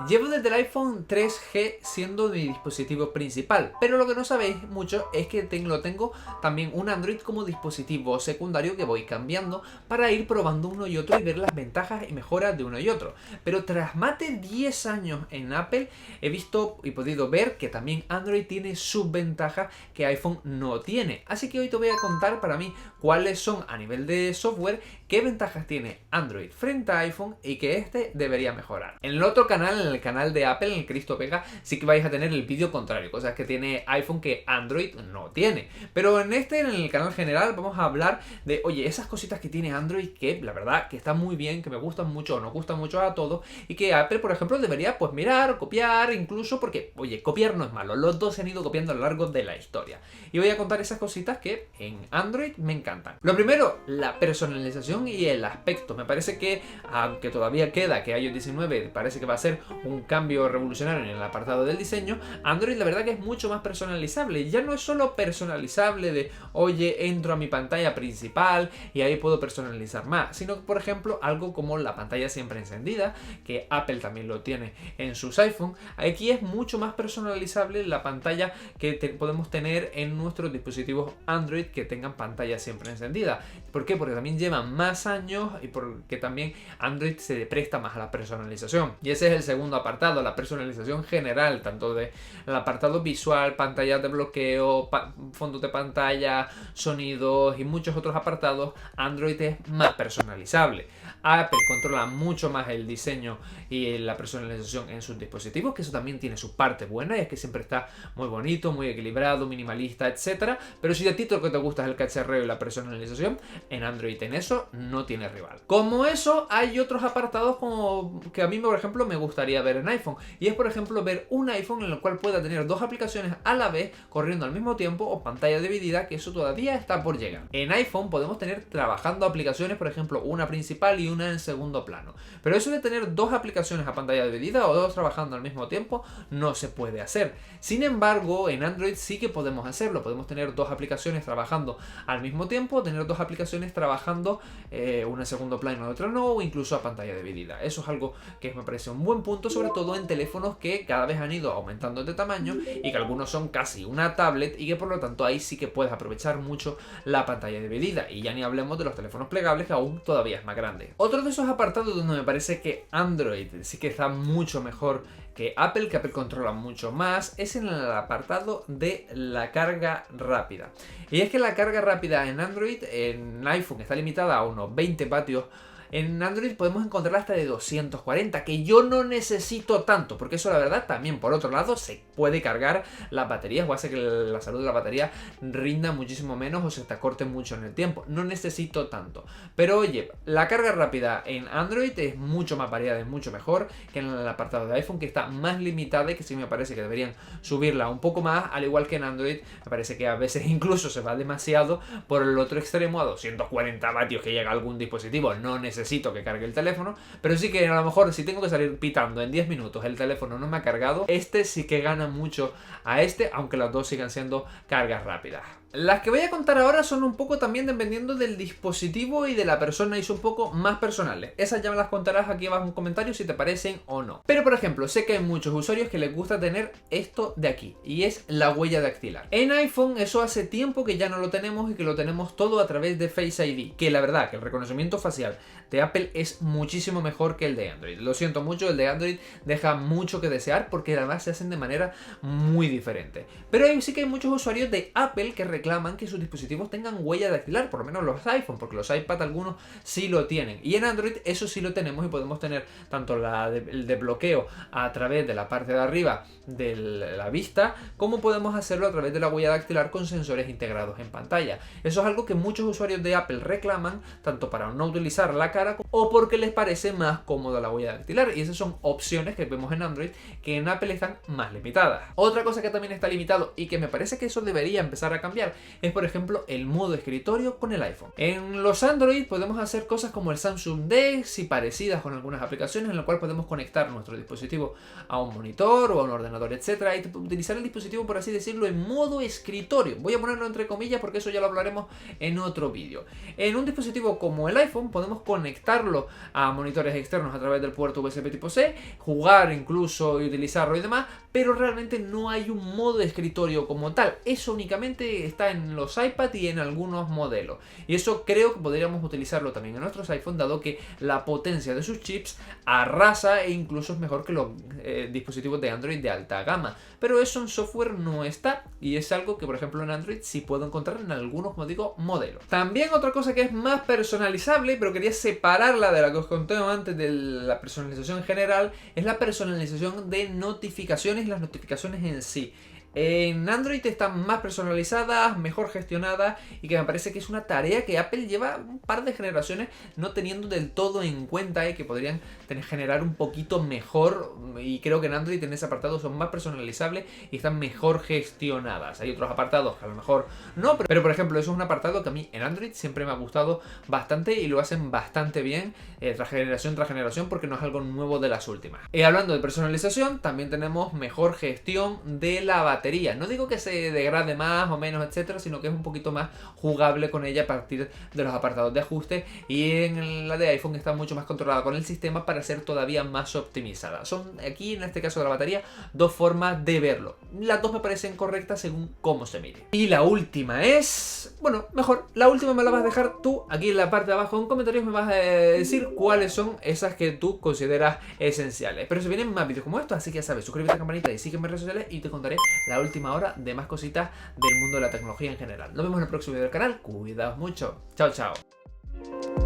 Llevo desde el iPhone 3G siendo mi dispositivo principal, pero lo que no sabéis mucho es que lo tengo también un Android como dispositivo secundario que voy cambiando para ir probando uno y otro y ver las ventajas y mejoras de uno y otro. Pero tras más de 10 años en Apple he visto y podido ver que también Android tiene sus ventajas que iPhone no tiene. Así que hoy te voy a contar para mí cuáles son a nivel de software, qué ventajas tiene Android frente a iPhone y que este debería mejorar. En el otro canal, en el canal de Apple, en el Cristo Pega, sí que vais a tener el vídeo contrario, cosas que tiene iPhone que Android no tiene. Pero en el canal general, vamos a hablar de, oye, esas cositas que tiene Android que la verdad que están muy bien, que me gustan mucho o nos gustan mucho a todos y que Apple, por ejemplo, debería pues mirar, copiar, incluso porque, oye, copiar no es malo, los dos se han ido copiando a lo largo de la historia. Y voy a contar esas cositas que en Android me encantan. Lo primero, la personalización y el aspecto. Me parece que, aunque todavía queda que iOS 19 parece que va a ser un cambio revolucionario en el apartado del diseño, Android la verdad que es mucho más personalizable. Ya no es solo personalizable de, oye, entro a mi pantalla principal y ahí puedo personalizar más, sino por ejemplo algo como la pantalla siempre encendida, que Apple también lo tiene en sus iPhone. Aquí es mucho más personalizable la pantalla que podemos tener en nuestros dispositivos Android que tengan pantalla siempre encendida. ¿Por qué? Porque también llevan más años y porque también Android se presta más a la personalización. Y ese es el segundo apartado, la personalización general, tanto del apartado visual, pantallas de bloqueo, fondos de pantalla, sonidos y muchos otros apartados. Android es más personalizable. Apple controla mucho más el diseño y la personalización en sus dispositivos, que eso también tiene su parte buena, y es que siempre está muy bonito, muy equilibrado, minimalista, etcétera. Pero si a ti lo que te gusta es el cacharreo y la personalización, en Android en eso no tiene rival. Como eso, hay otros apartados como que a mí, por ejemplo, me gustaría ver en iPhone, y es, por ejemplo, ver un iPhone en el cual pueda tener dos aplicaciones a la vez corriendo al mismo tiempo o pantalla dividida, que eso todavía está por llegar. En iPhone podemos tener trabajando aplicaciones, por ejemplo, una principal y una en segundo plano, pero eso de tener dos aplicaciones a pantalla dividida o dos trabajando al mismo tiempo no se puede hacer. Sin embargo, en Android sí que podemos hacerlo, podemos tener dos aplicaciones trabajando al mismo tiempo, tener dos aplicaciones trabajando una en segundo plano y otra no, o incluso a pantalla dividida. Eso es algo que me parece un buen punto, sobre todo en teléfonos que cada vez han ido aumentando de tamaño y que algunos son casi una tablet, y que por lo tanto ahí sí que puedes aprovechar mucho la pantalla dividida, y ya ni hablemos de los teléfonos plegables, que aún todavía es más grande. Otro de esos apartados donde me parece que Android sí que está mucho mejor que Apple controla mucho más, es en el apartado de la carga rápida. Y es que la carga rápida en Android, en iPhone está limitada a unos 20 vatios. En Android podemos encontrar hasta de 240, que yo no necesito tanto, porque eso la verdad también por otro lado se puede cargar las baterías o hace que la salud de la batería rinda muchísimo menos o se te acorte mucho en el tiempo. No necesito tanto. Pero oye, la carga rápida en Android es mucho más variada, es mucho mejor que en el apartado de iPhone, que está más limitada y que sí me parece que deberían subirla un poco más, al igual que en Android me parece que a veces incluso se va demasiado por el otro extremo a 240 vatios que llega a algún dispositivo. No necesito que cargue el teléfono, pero sí que a lo mejor si tengo que salir pitando en 10 minutos el teléfono no me ha cargado, este sí que gana mucho a este, aunque las dos sigan siendo cargas rápidas. Las que voy a contar ahora son un poco también dependiendo del dispositivo y de la persona, y son un poco más personales. Esas ya me las contarás aquí abajo en comentarios si te parecen o no. Pero por ejemplo, sé que hay muchos usuarios que les gusta tener esto de aquí, y es la huella dactilar. En iPhone eso hace tiempo que ya no lo tenemos, y que lo tenemos todo a través de Face ID, que la verdad que el reconocimiento facial de Apple es muchísimo mejor que el de Android. Lo siento mucho, el de Android deja mucho que desear porque además se hacen de manera muy diferente. Pero sí que hay muchos usuarios de Apple que reclaman que sus dispositivos tengan huella dactilar, por lo menos los iPhone, porque los iPad algunos sí lo tienen. Y en Android eso sí lo tenemos, y podemos tener tanto el desbloqueo a través de la parte de arriba de la vista, como podemos hacerlo a través de la huella dactilar con sensores integrados en pantalla. Eso es algo que muchos usuarios de Apple reclaman, tanto para no utilizar la cara o porque les parece más cómoda la huella dactilar, y esas son opciones que vemos en Android que en Apple están más limitadas. Otra cosa que también está limitado y que me parece que eso debería empezar a cambiar especial. Es por ejemplo el modo escritorio con el iPhone. En los Android podemos hacer cosas como el Samsung Dex y parecidas con algunas aplicaciones en la cual podemos conectar nuestro dispositivo a un monitor o a un ordenador, etcétera, y utilizar el dispositivo, por así decirlo, en modo escritorio. Voy a ponerlo entre comillas porque eso ya lo hablaremos en otro vídeo. En un dispositivo como el iPhone podemos conectarlo a monitores externos a través del puerto USB tipo C, jugar incluso y utilizarlo y demás, pero realmente no hay un modo de escritorio como tal. Eso únicamente está en los iPad y en algunos modelos. Y eso creo que podríamos utilizarlo también en nuestros iPhone, dado que la potencia de sus chips arrasa e incluso es mejor que los dispositivos de Android de alta gama. Pero eso en software no está, y es algo que por ejemplo en Android sí puedo encontrar en algunos, como digo, modelos. También otra cosa que es más personalizable, pero quería separarla de la que os conté antes de la personalización general, es la personalización de notificaciones y las notificaciones en sí. En Android están más personalizadas, mejor gestionadas, y que me parece que es una tarea que Apple lleva un par de generaciones no teniendo del todo en cuenta, y que podrían generar un poquito mejor, y creo que en Android en ese apartado son más personalizables y están mejor gestionadas. Hay otros apartados que a lo mejor no, pero por ejemplo eso es un apartado que a mí en Android siempre me ha gustado bastante y lo hacen bastante bien tras generación, porque no es algo nuevo de las últimas. Y hablando de personalización, también tenemos mejor gestión de la batería. No digo que se degrade más o menos, etcétera, sino que es un poquito más jugable con ella a partir de los apartados de ajuste, y en la de iPhone está mucho más controlada con el sistema para ser todavía más optimizada. Son aquí, en este caso de la batería, dos formas de verlo. Las dos me parecen correctas según cómo se mire. Y la última es... bueno, mejor, la última me la vas a dejar tú aquí en la parte de abajo en comentarios, me vas a decir cuáles son esas que tú consideras esenciales. Pero se vienen más vídeos como estos, así que ya sabes, suscríbete a la campanita y sígueme en redes sociales y te contaré la última hora de más cositas del mundo de la tecnología en general. Nos vemos en el próximo video del canal, cuidaos mucho, chao chao.